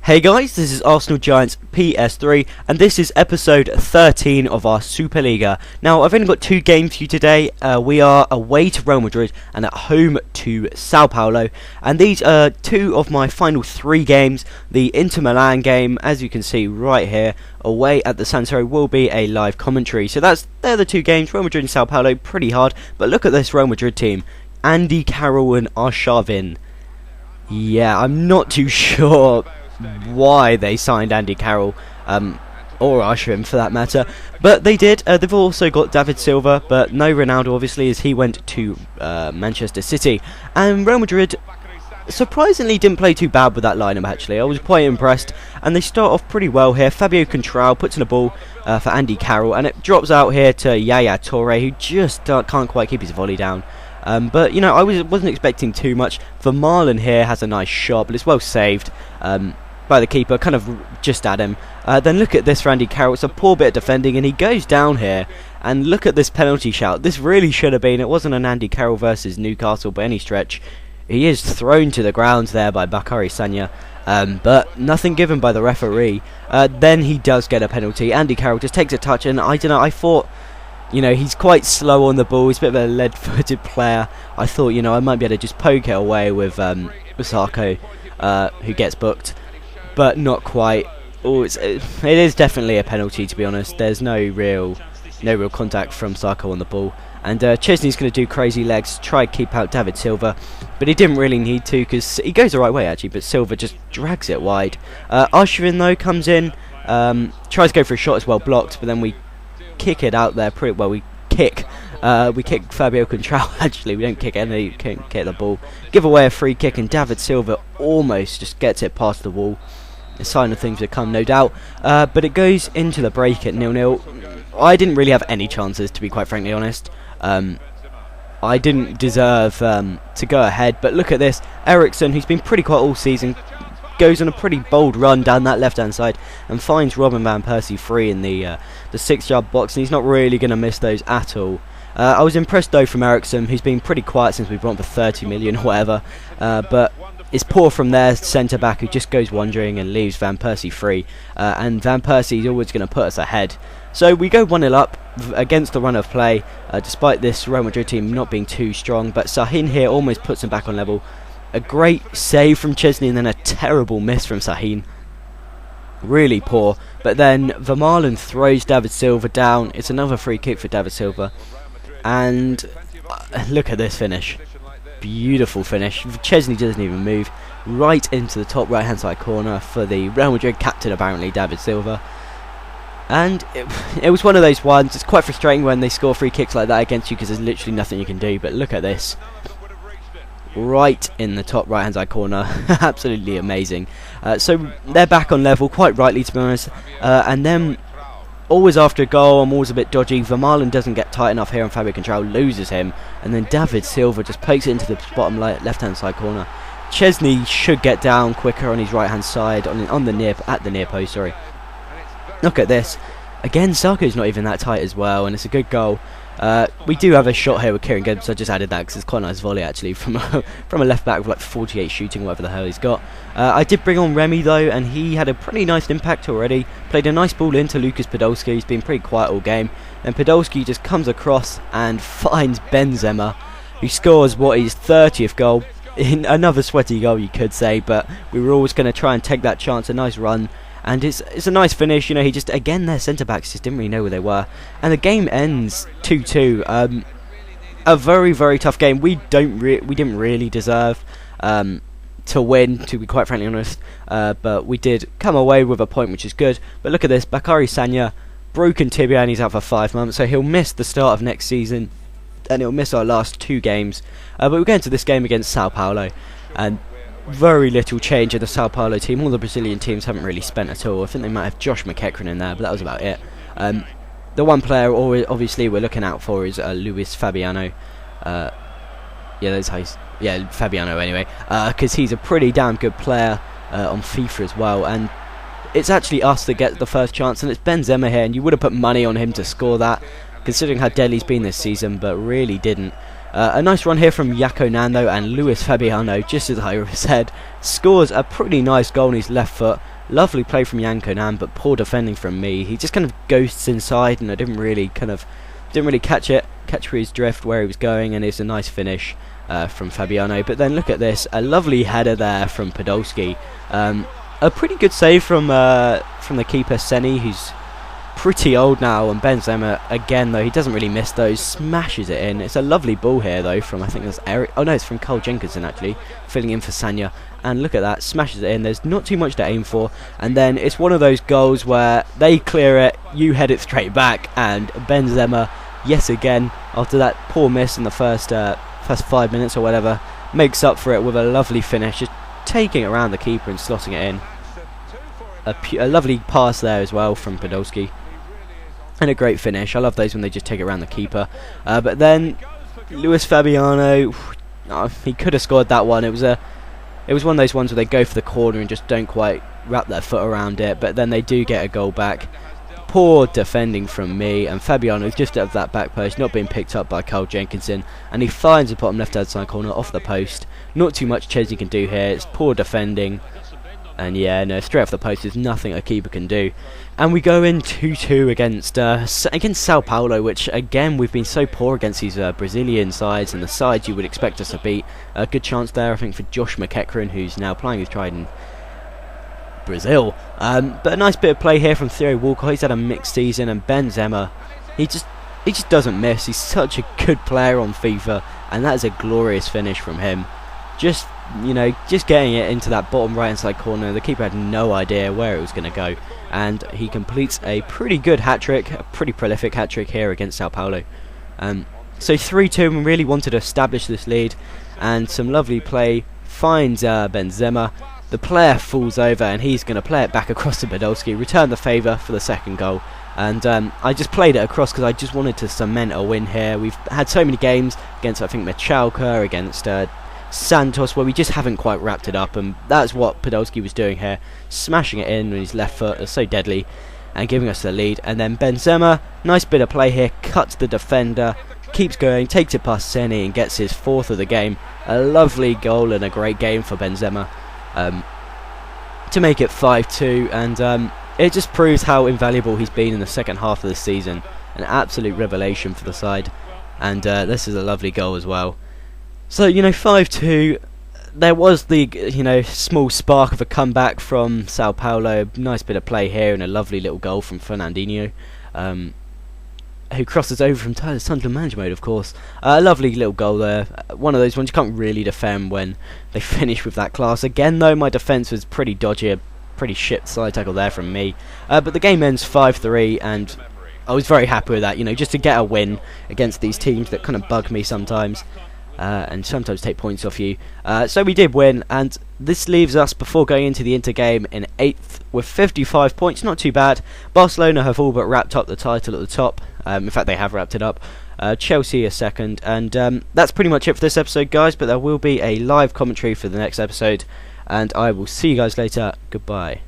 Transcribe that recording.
Hey guys, this is Arsenal Giants PS3 and this is episode 13 of our Superliga. Now I've only got two games for you today. We are away to Real Madrid and at home to Sao Paulo, and these are two of my final three games. The Inter Milan game, as you can see right here, away at the San Siro, will be a live commentary. So they're the two games, Real Madrid and Sao Paulo, pretty hard. But look at this Real Madrid team, Andy Carroll and Arshavin. Yeah, I'm not too sure why they signed Andy Carroll, or Arshavin for that matter, but they did. They've also got David Silva, but no Ronaldo obviously, as he went to Manchester City. And Real Madrid surprisingly didn't play too bad with that lineup actually. I was quite impressed, and they start off pretty well here. Fabio Contral puts in a ball for Andy Carroll, and it drops out here to Yaya Toure, who just can't quite keep his volley down. But you know, I wasn't expecting too much. Vermaelen here has a nice shot, but it's well saved by the keeper, kind of just at him. Then look at this for Andy Carroll. It's a poor bit of defending, and he goes down here. And look at this penalty shout. This really should have been. It wasn't an Andy Carroll versus Newcastle by any stretch. He is thrown to the ground there by Bakary Sagna, but nothing given by the referee. Then he does get a penalty. Andy Carroll just takes a touch, and I don't know. I thought, you know, he's quite slow on the ball. He's a bit of a lead-footed player. I thought, you know, I might be able to just poke it away with Sarko, who gets booked, but not quite. Oh, it is definitely a penalty, to be honest. There's no real contact from Sarko on the ball, and Chesney's going to do crazy legs, try to keep out David Silva, but he didn't really need to because he goes the right way actually, but Silva just drags it wide. Arshavin though comes in, tries to go for a shot as well, blocked, but then we kick it out there pretty well. We kick Fabio Contral actually. We don't kick any, can't kick the ball. Give away a free kick, and David Silva almost just gets it past the wall. A sign of things to come, no doubt. But it goes into the break at 0-0. I didn't really have any chances, to be quite frankly honest. I didn't deserve to go ahead, but look at this. Eriksson, who's been pretty quiet all season, goes on a pretty bold run down that left-hand side and finds Robin Van Persie free in the 6-yard box, and he's not really going to miss those at all. I was impressed though from Eriksson, who's been pretty quiet since we brought him for 30 million or whatever, but it's poor from their centre-back, who just goes wandering and leaves Van Persie free, and Van Persie is always going to put us ahead. So we go 1-0 up against the run of play, despite this Real Madrid team not being too strong, but Sahin here almost puts him back on level. A great save from Chesney, and then a terrible miss from Sahin. Really poor. But then Vermaelen throws David Silva down. It's another free kick for David Silva. And look at this finish. Beautiful finish. Chesney doesn't even move. Right into the top right hand side corner for the Real Madrid captain, apparently, David Silva. And it was one of those ones. It's quite frustrating when they score free kicks like that against you, because there's literally nothing you can do. But look at this. Right in the top right hand side corner. Absolutely amazing. So they're back on level, quite rightly to be honest, and then always after a goal I'm always a bit dodgy. Vermaelen doesn't get tight enough here, and Fabio Contral loses him, and then David Silva just pokes it into the bottom left hand side corner. Chesney should get down quicker on his right hand side, at the near post, sorry. Look at this again. Sarko's not even that tight as well, and it's a good goal. We do have a shot here with Kieran Gibbs. I just added that because it's quite a nice volley actually from a left back with like 48 shooting, whatever the hell he's got. I did bring on Remy though, and he had a pretty nice impact already. Played a nice ball into Lucas Podolski. He's been pretty quiet all game, and Podolski just comes across and finds Benzema, who scores what his 30th goal. In another sweaty goal, you could say, but we were always going to try and take that chance. A nice run. And it's a nice finish, you know. He just, again, their centre-backs just didn't really know where they were. And the game ends 2-2. A very, very tough game. We didn't really deserve to win, to be quite frankly honest. But we did come away with a point, which is good. But look at this. Bakary Sagna, broken tibia, and he's out for 5 months. So he'll miss the start of next season, and he'll miss our last 2 games. But we're going to this game against Sao Paulo. And very little change in the Sao Paulo team. All the Brazilian teams haven't really spent at all. I think they might have Josh McEachran in there, but that was about it. The one player obviously we're looking out for is Luis Fabiano. Fabiano anyway, because he's a pretty damn good player on FIFA as well. And it's actually us that gets the first chance, and it's Benzema here, and you would have put money on him to score that, considering how deadly he's been this season, but really didn't. A nice run here from Jaco Nando, and Luis Fabiano, just as I said, scores a pretty nice goal on his left foot. Lovely play from Yanko Nam, but poor defending from me. He just kind of ghosts inside, and I didn't really catch his drift where he was going, and it's a nice finish from Fabiano. But then look at this, a lovely header there from Podolski. A pretty good save from the keeper Seni, who's pretty old now, and Benzema again, though he doesn't really miss those, smashes it in. It's a lovely ball here though from, I think that's Eric, oh no, it's from Carl Jenkinson actually, filling in for Sanya, and look at that, smashes it in. There's not too much to aim for, and then it's one of those goals where they clear it, you head it straight back, and Benzema yet again, after that poor miss in the first 5 minutes or whatever, makes up for it with a lovely finish, just taking it around the keeper and slotting it in. A lovely pass there as well from Podolski. And a great finish. I love those when they just take it around the keeper. But then Luis Fabiano, he could have scored that one. It was one of those ones where they go for the corner and just don't quite wrap their foot around it. But then they do get a goal back. Poor defending from me, and Fabiano just out of that back post, not being picked up by Carl Jenkinson, and he finds the bottom left hand side corner off the post. Not too much Chesney can do here. It's poor defending. And yeah, no, straight off the post, there's nothing a keeper can do. And we go in 2-2 against Sao Paulo, which again, we've been so poor against these Brazilian sides, and the sides you would expect us to beat. A good chance there, I think, for Josh McEachran, who's now playing with Trident Brazil. But a nice bit of play here from Theo Walcott. He's had a mixed season, and Benzema, he just doesn't miss. He's such a good player on FIFA, and that is a glorious finish from him. Just getting it into that bottom right hand side corner. The keeper had no idea where it was going to go, and he completes a pretty good hat-trick, a pretty prolific hat-trick here against Sao Paulo. So 3-2, and really wanted to establish this lead, and some lovely play finds Benzema. The player falls over, and he's going to play it back across to Podolski, return the favour for the second goal. And I just played it across because I just wanted to cement a win here. We've had so many games against, I think, Machalka, against Santos, where we just haven't quite wrapped it up, and that's what Podolski was doing here, smashing it in with his left foot. It's so deadly, and giving us the lead. And then Benzema, nice bit of play here, cuts the defender, keeps going, takes it past Seni, and gets his fourth of the game. A lovely goal and a great game for Benzema to make it 5-2, and it just proves how invaluable he's been in the second half of the season. An absolute revelation for the side, and this is a lovely goal as well. So, 5-2, there was the, small spark of a comeback from Sao Paulo. Nice bit of play here and a lovely little goal from Fernandinho, who crosses over from Tyler Sunderland manager mode, of course. A lovely little goal there. One of those ones you can't really defend when they finish with that class. Again, though, my defence was pretty dodgy, a pretty shit side tackle there from me. But the game ends 5-3, and I was very happy with that, just to get a win against these teams that kind of bug me sometimes. And sometimes take points off you. So we did win, and this leaves us, before going into the Inter game, in 8th with 55 points. Not too bad. Barcelona have all but wrapped up the title at the top. In fact, they have wrapped it up. Chelsea are second, and that's pretty much it for this episode, guys. But there will be a live commentary for the next episode, and I will see you guys later. Goodbye.